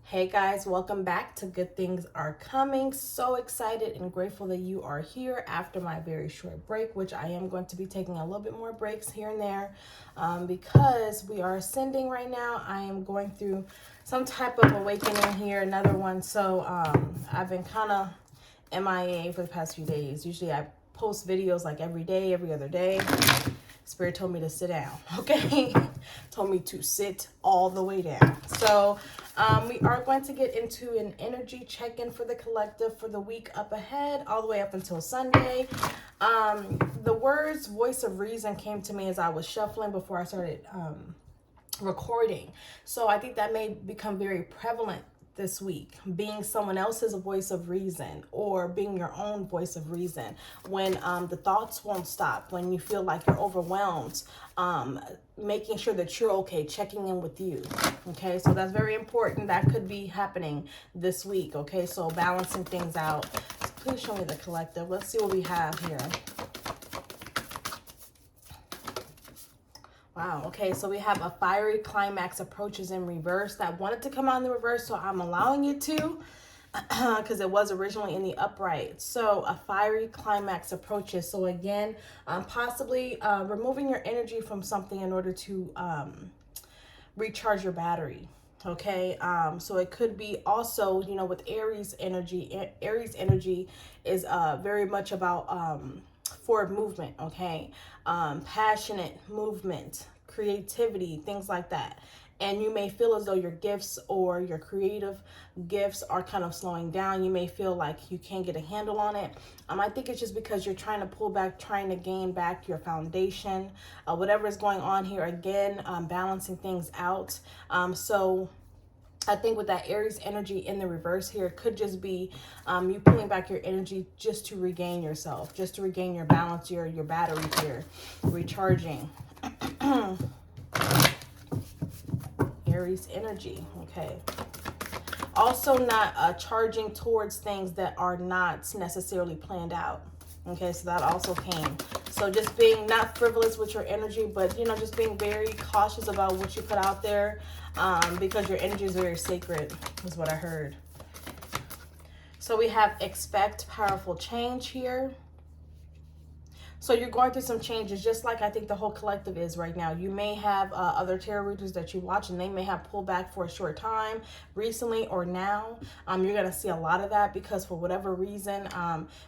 Hey guys, welcome back to Good Things Are Coming. So excited and grateful that you are here after my very short break, which I am going to be taking a little bit more breaks here and there because we are ascending right now. I am going through some type of awakening here, another one. So I've been kind of MIA for the past few days. Usually I post videos like every day, every other day. Spirit told me to sit down, okay? Told me to sit all the way down. So we are going to get into an energy check-in for the collective for the week up ahead, all the way up until Sunday. The words voice of reason came to me as I was shuffling before I started recording. So I think that may become very prevalent this week, being someone else's voice of reason or being your own voice of reason when the thoughts won't stop, when you feel like you're overwhelmed, making sure that you're okay, checking in with you. Okay, so that's very important. That could be happening this week. Okay, so balancing things out. So please show me the collective. Let's see what we have here. Wow, okay, so we have a fiery climax approaches in reverse. That wanted to come out in the reverse, so I'm allowing it to because it was originally in the upright. So a fiery climax approaches. So again, possibly removing your energy from something in order to recharge your battery. Okay, so it could be also, you know, with Aries energy. Aries energy is very much about forward movement, okay? Passionate movement, creativity, things like that. And you may feel as though your gifts or your creative gifts are kind of slowing down. You may feel like you can't get a handle on it. I think it's just because you're trying to pull back, trying to gain back your foundation. Whatever is going on here, again, balancing things out. So I think with that Aries energy in the reverse here, it could just be you pulling back your energy just to regain yourself, just to regain your balance, your battery here, recharging. Aries energy, okay. Also not charging towards things that are not necessarily planned out. Okay, so that also came. So just being not frivolous with your energy, but, you know, just being very cautious about what you put out there because your energy is very sacred, is what I heard. So we have expect powerful change here. So you're going through some changes, just like I think the whole collective is right now. You may have other tarot readers that you watch, and they may have pulled back for a short time, recently or now. You're going to see a lot of that because for whatever reason,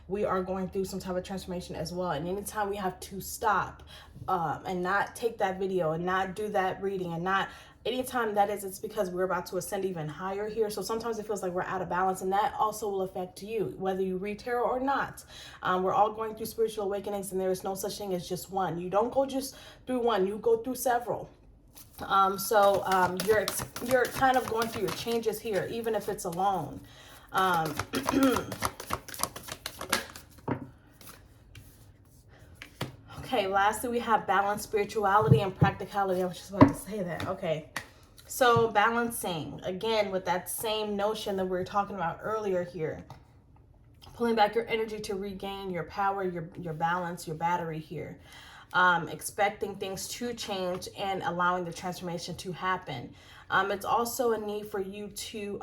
we are going through some type of transformation as well. And anytime we have to stop and not take that video and not do that reading and not... Anytime that is, it's because we're about to ascend even higher here. So sometimes it feels like we're out of balance, and that also will affect you, whether you read tarot or not. We're all going through spiritual awakenings, and there is no such thing as just one. You don't go just through one, you go through several. You're kind of going through your changes here, even if it's alone. Okay, lastly, we have balance, spirituality, and practicality. I was just about to say that. Okay. So balancing, again, with that same notion that we were talking about earlier here. Pulling back your energy to regain your power, your balance, your battery here. Expecting things to change and allowing the transformation to happen. It's also a need for you to...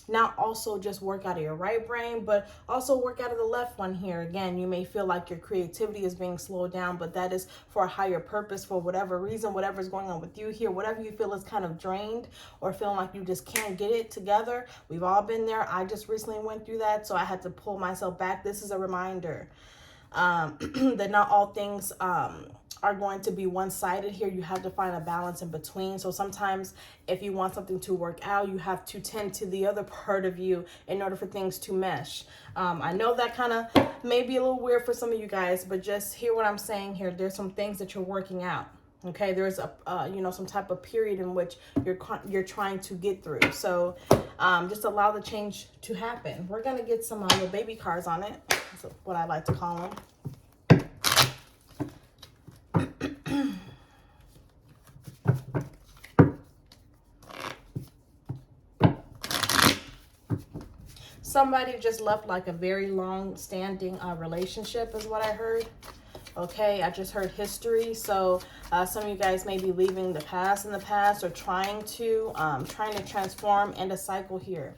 not also just work out of your right brain, but also work out of the left one here. Again, you may feel like your creativity is being slowed down, but that is for a higher purpose, for whatever reason, whatever's going on with you here, whatever you feel is kind of drained or feeling like you just can't get it together. We've all been there. I just recently went through that, so I had to pull myself back. This is a reminder that not all things are going to be one-sided here. You have to find a balance in between. So sometimes if you want something to work out, you have to tend to the other part of you in order for things to mesh. I know that kind of may be a little weird for some of you guys, but just hear what I'm saying here. There's some things that you're working out. Okay, there's a some type of period in which you're trying to get through. So just allow the change to happen. We're gonna get some little baby cards on it. That's what I like to call them. Somebody just left like a very long-standing relationship is what I heard. Okay, I just heard history. So some of you guys may be leaving the past in the past, or trying to transform, end a cycle here.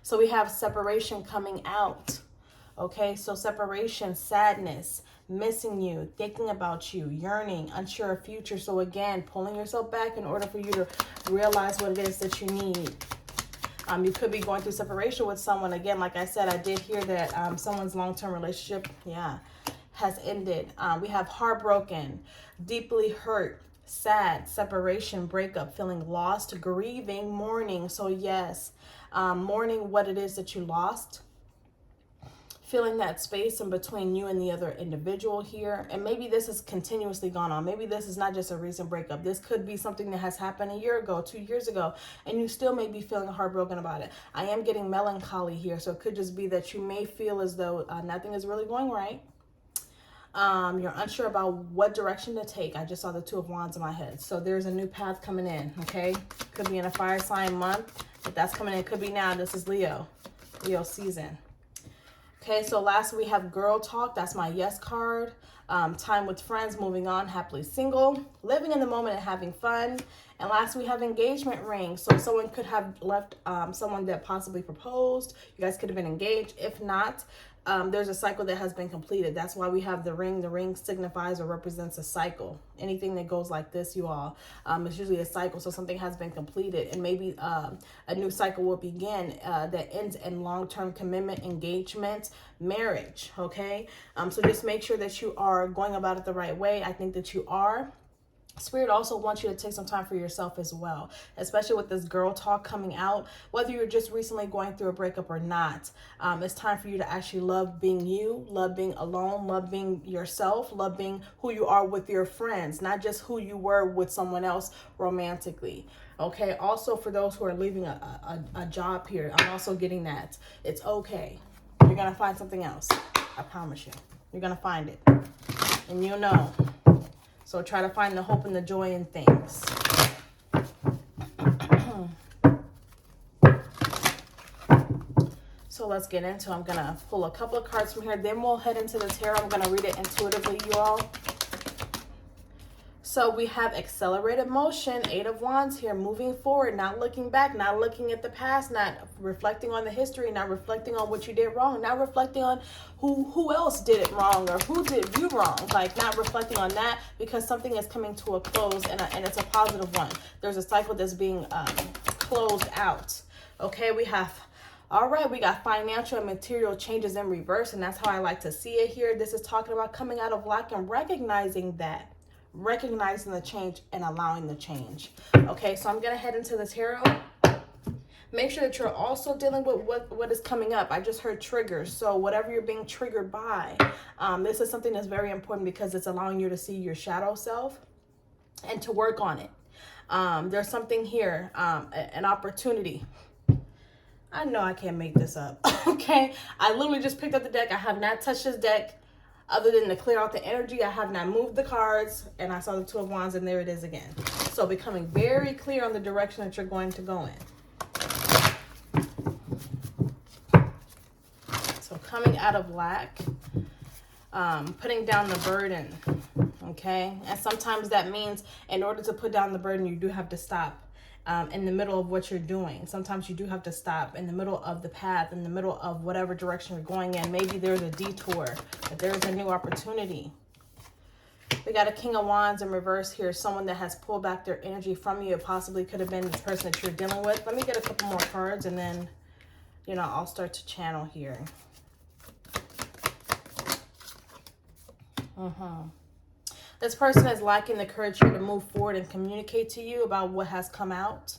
So we have separation coming out. Okay, so separation, sadness, missing you, thinking about you, yearning, unsure of future. So again, pulling yourself back in order for you to realize what it is that you need. You could be going through separation with someone. Again, like I said, I did hear that someone's long-term relationship, has ended. We have heartbroken, deeply hurt, sad, separation, breakup, feeling lost, grieving, mourning. So yes, mourning what it is that you lost. Feeling that space in between you and the other individual here. And maybe this has continuously gone on. Maybe this is not just a recent breakup. This could be something that has happened a year ago, 2 years ago, and you still may be feeling heartbroken about it. I am getting melancholy here, so it could just be that you may feel as though nothing is really going right. You're unsure about what direction to take. I just saw the Two of Wands in my head. So there's a new path coming in, okay? Could be in a fire sign month, but that's coming in. It could be now. This is Leo season. Okay, so last we have girl talk. That's my yes card. Time with friends, moving on, happily single, living in the moment and having fun. And last we have engagement ring. So someone could have left someone that possibly proposed. You guys could have been engaged. If not, there's a cycle that has been completed. That's why we have the ring. The ring signifies or represents a cycle. Anything that goes like this, you all, it's usually a cycle. So something has been completed, and maybe a new cycle will begin that ends in long-term commitment, engagement, marriage. Okay, so just make sure that you are going about it the right way. I think that you are. Spirit also wants you to take some time for yourself as well, especially with this girl talk coming out. Whether you're just recently going through a breakup or not, it's time for you to actually love being you, love being alone, love being yourself, love being who you are with your friends, not just who you were with someone else romantically. Okay, also for those who are leaving a job here, I'm also getting that. It's okay. You're going to find something else. I promise you. You're going to find it. And you'll know. So try to find the hope and the joy in things. So let's get into it. I'm going to pull a couple of cards from here. Then we'll head into the tarot. I'm going to read it intuitively, you all. So we have accelerated motion, 8 of Wands here, moving forward, not looking back, not looking at the past, not reflecting on the history, not reflecting on what you did wrong, not reflecting on who else did it wrong or who did you wrong, like not reflecting on that, because something is coming to a close, and it's a positive one. There's a cycle that's being closed out. Okay, we have... All right, we got financial and material changes in reverse, and that's how I like to see it here. This is talking about coming out of lack and recognizing that. Recognizing the change and allowing the change. Okay, so I'm going to head into the tarot. Make sure that you're also dealing with what is coming up. I just heard triggers. So whatever you're being triggered by, this is something that's very important because it's allowing you to see your shadow self and to work on it. There's something here, an opportunity. I know I can't make this up. Okay, I literally just picked up the deck. I have not touched this deck. Other than to clear out the energy, I have not moved the cards, and I saw the Two of Wands, and there it is again. So becoming very clear on the direction that you're going to go in. So coming out of lack, putting down the burden, okay? And sometimes that means in order to put down the burden, you do have to stop. In the middle of what you're doing. Sometimes you do have to stop in the middle of the path, in the middle of whatever direction you're going in. Maybe there's a detour, but there's a new opportunity. We got a King of Wands in reverse here. Someone that has pulled back their energy from you. It possibly could have been the person that you're dealing with. Let me get a couple more cards, and then, I'll start to channel here. This person is lacking the courage here to move forward and communicate to you about what has come out.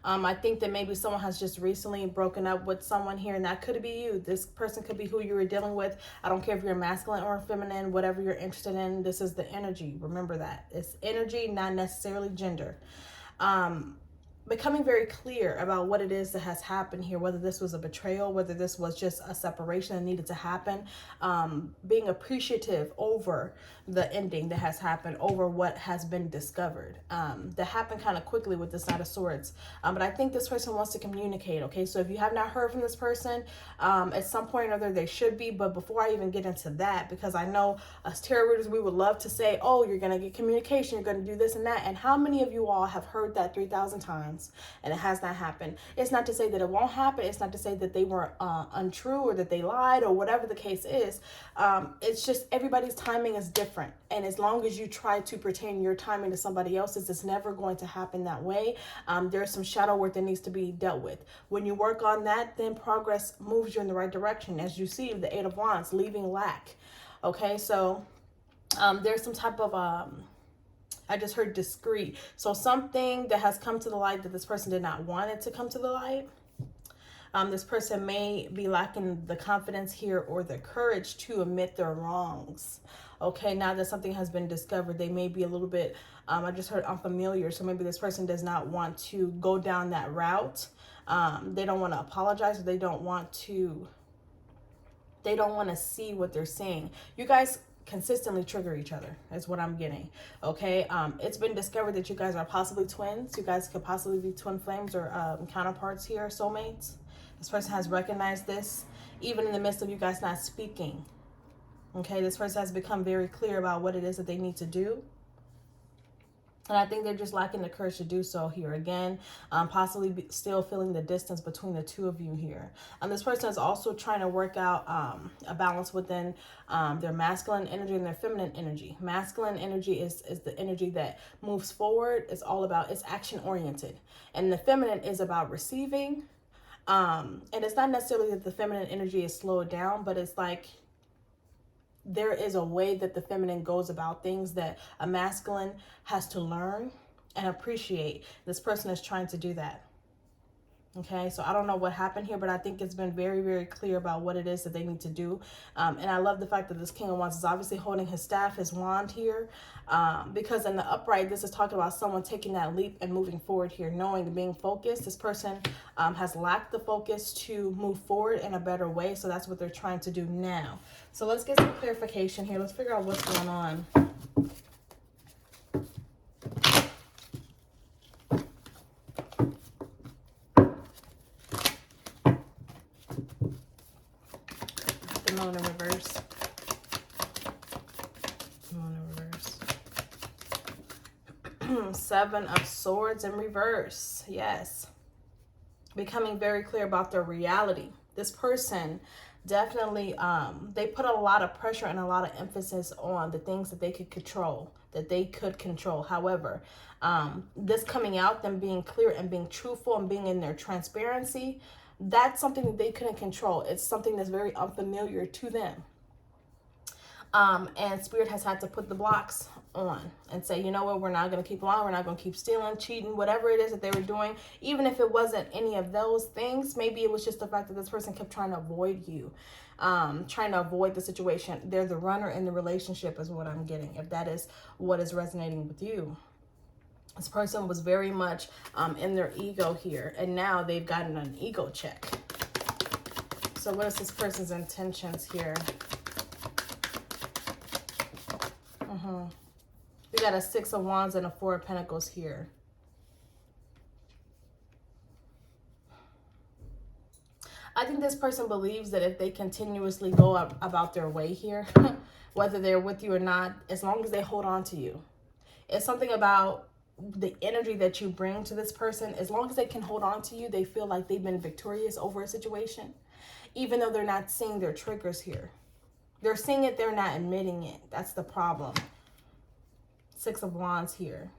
I think that maybe someone has just recently broken up with someone here, and that could be you. This person could be who you were dealing with. I don't care if you're masculine or feminine, whatever you're interested in. This is the energy. Remember that. It's energy, not necessarily gender. becoming very clear about what it is that has happened here, whether this was a betrayal, whether this was just a separation that needed to happen, being appreciative over the ending that has happened, over what has been discovered. That happened kind of quickly with this Knight of Swords. But I think this person wants to communicate, okay? So if you have not heard from this person, at some point or other they should be. But before I even get into that, because I know as tarot readers, we would love to say, oh, you're going to get communication, you're going to do this and that. And how many of you all have heard that 3,000 times? And it has not happened. It's not to say that it won't happen. It's not to say that they were untrue or that they lied or whatever the case is. It's just everybody's timing is different. And as long as you try to pertain your timing to somebody else's, it's never going to happen that way. There's some shadow work that needs to be dealt with. When you work on that, then progress moves you in the right direction. As you see, the Eight of Wands, leaving lack. Okay, so there's some type of I just heard discreet. So something that has come to the light that this person did not want it to come to the light. This person may be lacking the confidence here or the courage to admit their wrongs. Okay, now that something has been discovered, they may be a little bit, I just heard unfamiliar. So maybe this person does not want to go down that route. They don't want to apologize, or they don't want to see what they're saying. You guys consistently trigger each other is what I'm getting. Okay, it's been discovered that you guys are possibly twins. You guys could possibly be twin flames or counterparts here, soulmates. This person has recognized this even in the midst of you guys not speaking. Okay, this person has become very clear about what it is that they need to do. And I think they're just lacking the courage to do so here. Again, possibly still feeling the distance between the two of you here. This person is also trying to work out a balance within their masculine energy and their feminine energy. Masculine energy is the energy that moves forward. It's all about, it's action oriented. And the feminine is about receiving. And it's not necessarily that the feminine energy is slowed down, but it's like, there is a way that the feminine goes about things that a masculine has to learn and appreciate. This person is trying to do that. Okay, so I don't know what happened here, but I think it's been very, very clear about what it is that they need to do. And I love the fact that this King of Wands is obviously holding his staff, his wand here, because in the upright, this is talking about someone taking that leap and moving forward here, knowing and being focused. This person has lacked the focus to move forward in a better way. So that's what they're trying to do now. So let's get some clarification here. Let's figure out what's going on. The Moon in reverse. The Moon in reverse. Seven of Swords in reverse. Yes. Becoming very clear about their reality. This person definitely, they put a lot of pressure and a lot of emphasis on the things that they could control, However, this coming out, them being clear and being truthful and being in their transparency, that's something that they couldn't control. It's something that's very unfamiliar to them. And Spirit has had to put the blocks on and say, you know what, we're not going to keep lying. We're not going to keep stealing, cheating, whatever it is that they were doing. Even if it wasn't any of those things, maybe it was just the fact that this person kept trying to avoid you, trying to avoid the situation. They're the runner in the relationship is what I'm getting, if that is what is resonating with you. This person was very much in their ego here, and now they've gotten an ego check. So what is this person's intentions here? We got a Six of Wands and a Four of Pentacles here. I think this person believes that if they continuously go about their way here, whether they're with you or not, as long as they hold on to you, it's something about the energy that you bring to this person. As long as they can hold on to you, they feel like they've been victorious over a situation, even though they're not seeing their triggers here. They're seeing it, they're not admitting it. That's the problem. Six of Wands here.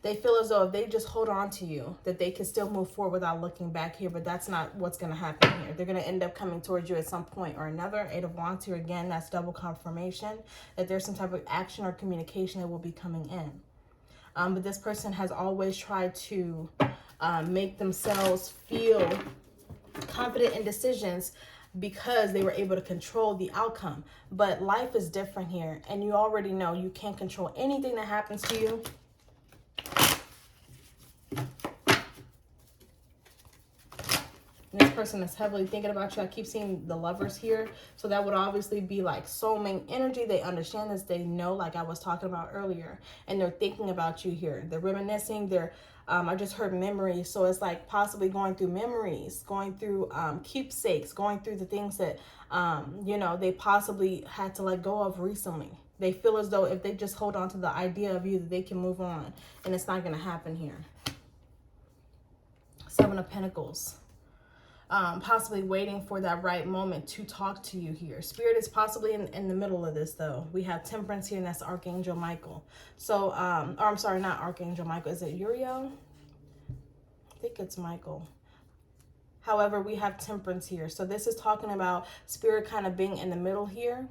They feel as though if they just hold on to you, that they can still move forward without looking back here, but that's not what's going to happen here. They're going to end up coming towards you at some point or another. Eight of Wands here again, that's double confirmation that there's some type of action or communication that will be coming in. But this person has always tried to make themselves feel confident in decisions because they were able to control the outcome. But life is different here, and you already know you can't control anything that happens to you. And this person is heavily thinking about you. I keep seeing the Lovers here. So that would obviously be like soulmate energy. They understand this. They know, like I was talking about earlier. And they're thinking about you here. They're reminiscing. They're, I just heard memories. So it's like possibly going through memories, going through keepsakes, going through the things that, you know, they possibly had to let go of recently. They feel as though if they just hold on to the idea of you, that they can move on. And it's not going to happen here. Seven of Pentacles. Possibly waiting for that right moment to talk to you here. Spirit is possibly in the middle of this, though. We have Temperance here, and that's Archangel Michael. So, or I'm sorry, not Archangel Michael. Is it Uriel? I think it's Michael. However, we have Temperance here. So this is talking about Spirit kind of being in the middle here,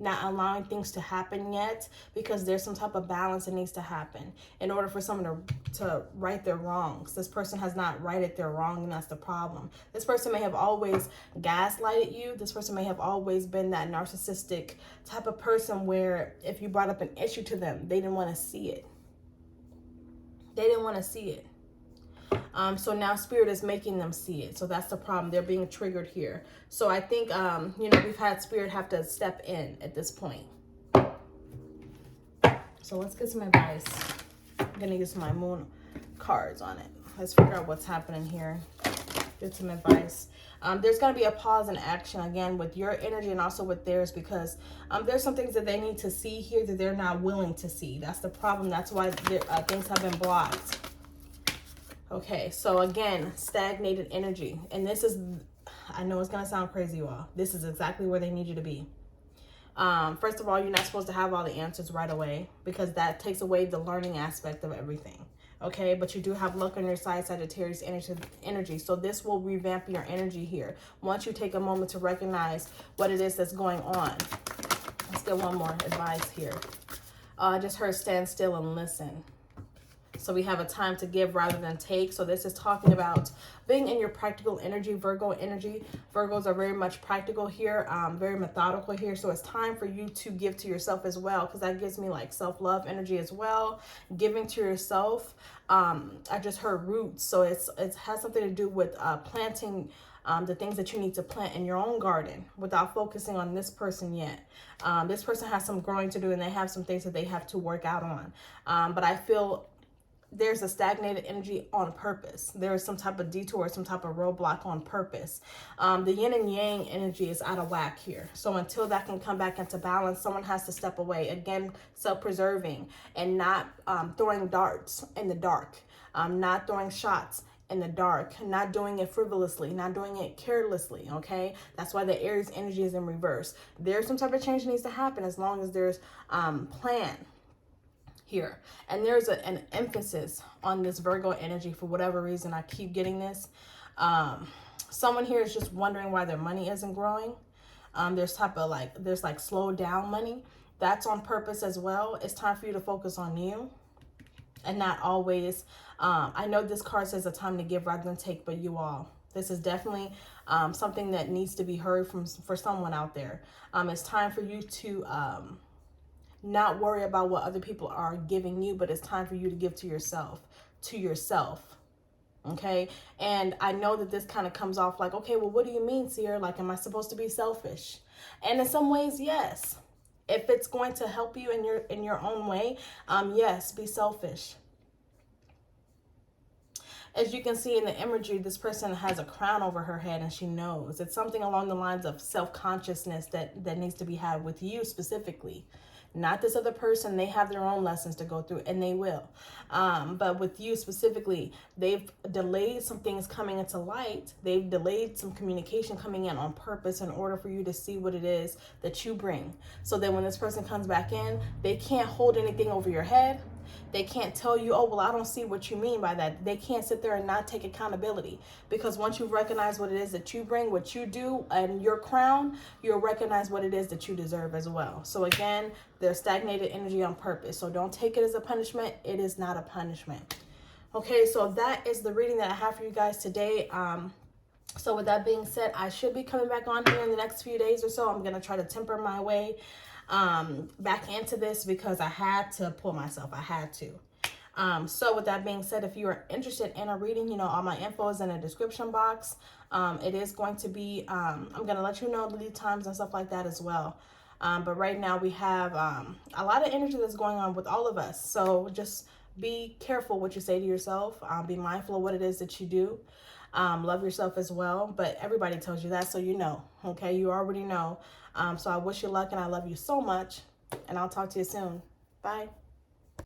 not allowing things to happen yet, because there's some type of balance that needs to happen in order for someone to right their wrongs. This person has not righted their wrong, and that's the problem. This person may have always gaslighted you. This person may have always been that narcissistic type of person where if you brought up an issue to them, they didn't want to see it. They didn't want to see it. So now Spirit is making them see it. So that's the problem. They're being triggered here. So I think, you know, we've had Spirit have to step in at this point. So let's get some advice. I'm going to use my moon cards on it. Let's figure out what's happening here. Get some advice. There's going to be a pause in action again with your energy and also with theirs, because there's some things that they need to see here that they're not willing to see. That's the problem. That's why things have been blocked. Okay, so again, stagnated energy. And this is, I know it's going to sound crazy, you all. This is exactly where they need you to be. First of all, you're not supposed to have all the answers right away, because that takes away the learning aspect of everything. Okay, but you do have luck on your side, Sagittarius energy. So this will revamp your energy here. Once you take a moment to recognize what it is that's going on. Let's get one more advice here. I just heard stand still and listen. So we have a time to give rather than take. So this is talking about being in your practical energy, Virgo energy. Virgos are very much practical here, very methodical here. So it's time for you to give to yourself as well, because that gives me like self-love energy as well. Giving to yourself. I just heard roots. So it has something to do with planting the things that you need to plant in your own garden without focusing on this person yet. This person has some growing to do, and they have some things that they have to work out on. But I feel there's a stagnated energy on purpose. There is some type of detour, some type of roadblock on purpose. The yin and yang energy is out of whack here. So until that can come back into balance, someone has to step away. Again, self-preserving and not throwing darts in the dark, not throwing shots in the dark, not doing it frivolously, not doing it carelessly, okay? That's why the Aries energy is in reverse. There's some type of change that needs to happen as long as there's plan here. And there's an emphasis on this Virgo energy for whatever reason. I keep getting this. Someone here is just wondering why their money isn't growing. There's like slow down money. That's on purpose as well. It's time for you to focus on you and not always. I know this card says a time to give rather than take, but you all, this is definitely something that needs to be heard for someone out there. It's time for you to not worry about what other people are giving you, but it's time for you to give to yourself, okay? And I know that this kind of comes off like, okay, well, what do you mean, Sierra? Like, am I supposed to be selfish? And in some ways, yes. If it's going to help you in your own way, yes, be selfish. As you can see in the imagery, this person has a crown over her head and she knows. It's something along the lines of self-consciousness that needs to be had with you specifically. Not this other person. They have their own lessons to go through, and they will. But with you specifically, they've delayed some things coming into light. They've delayed some communication coming in on purpose in order for you to see what it is that you bring. So that when this person comes back in, they can't hold anything over your head. They can't tell you, oh, well, I don't see what you mean by that. They can't sit there and not take accountability, because once you recognize what it is that you bring, what you do, and your crown, you'll recognize what it is that you deserve as well. So again, there's stagnated energy on purpose. So don't take it as a punishment. It is not a punishment. Okay, so that is the reading that I have for you guys today. So with that being said, I should be coming back on here in the next few days or so. I'm going to try to temper my way back into this, because I had to pull myself. I had to. So with that being said, if you are interested in a reading, you know, all my info is in the description box. It is going to be, I'm going to let you know the lead times and stuff like that as well. But right now we have a lot of energy that's going on with all of us. So just be careful what you say to yourself. Be mindful of what it is that you do. Love yourself as well. But everybody tells you that, so you know. Okay, you already know. So I wish you luck and I love you so much. And I'll talk to you soon. Bye.